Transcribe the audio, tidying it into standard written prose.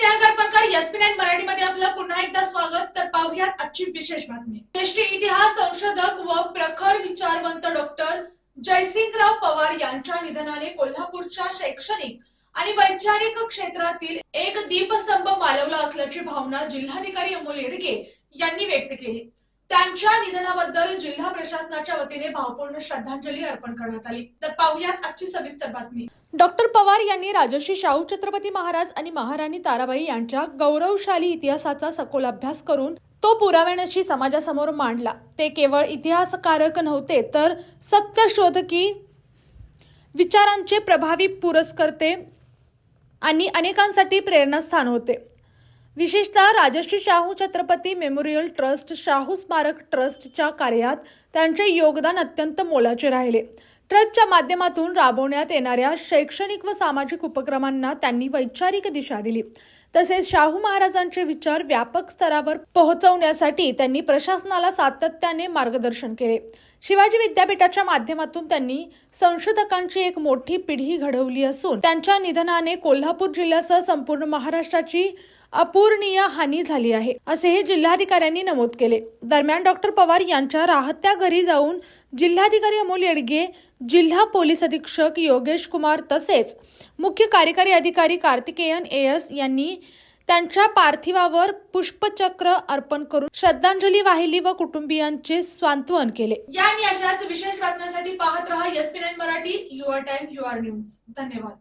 प्रियांका अर्पणकर एसपी9 मराठीमध्ये आपलं पुन्हा एकदा स्वागत। तर पाहूयात आजची विशेष बातमी। ज्येष्ठ इतिहास संशोधक व प्रखर विचारवंत डॉक्टर जयसिंगराव पवार यांच्या निधनाने कोल्हापूरच्या शैक्षणिक आणि वैचारिक क्षेत्रातील एक दीपस्तंभ मालवला असल्याची भावना जिल्हाधिकारी अमोल येडगे यांनी व्यक्त केली। त्यांच्या निधनाबद्दल जिल्हा प्रशासनाच्या वतीने भावपूर्ण श्रद्धांजली अर्पण करण्यात आली। तर पाहूयात आजची सविस्तर बातमी। डॉक्टर पवार यांनी राजर्षी शाहू छत्रपती महाराज आणि महाराणी ताराबाई यांच्या गौरवशाली इतिहासाचा सखोल अभ्यास करून तो पुराव्यानिशी समाजासमोर मांडला। ते केवळ इतिहासकारक नव्हते तर सत्यशोधकी, विचारांचे प्रभावी पुरस्कर्ते आणि अनेकांसाठी प्रेरणास्थान होते। विशेषतः राजर्षी शाहू छत्रपती मेमोरियल ट्रस्ट, शाहू स्मारक ट्रस्टच्या कार्यात त्यांचे योगदान अत्यंत मोलाचे राहिले। ट्रस्टच्या माध्यमातून राबवण्यात येणाऱ्या शैक्षणिक व सामाजिक उपक्रमांना त्यांनी वैचारिक दिशा दिली। तसेच शाहू महाराजांचे विचार व्यापक स्तरावर पोहोचवण्यासाठी त्यांनी प्रशासनाला सातत्याने मार्गदर्शन केले। शिवाजी विद्यापीठाच्या माध्यमातून त्यांनी संशोधकांची एक मोठी पिढी घडवली असून त्यांच्या निधनाने कोल्हापूर जिल्ह्यासह संपूर्ण महाराष्ट्राची अपूर्णीय हानी झाली आहे, असेही जिल्हाधिकाऱ्यांनी नमूद केले। दरम्यान डॉक्टर पवार यांच्या राहत्या घरी जाऊन जिल्हाधिकारी अमोल येडगे, जिल्हा पोलीस अधीक्षक योगेश कुमार तसेच मुख्य कार्यकारी अधिकारी कार्तिकेयन एस यांनी त्यांच्या पार्थिवावर पुष्पचक्र अर्पण करून श्रद्धांजली वाहिली व कुटुंबियांचे सांत्वन केले। या आणि अशाच विशेष बातम्यांसाठी पाहत रहा एसपी9 Marathi, your time your news. धन्यवाद।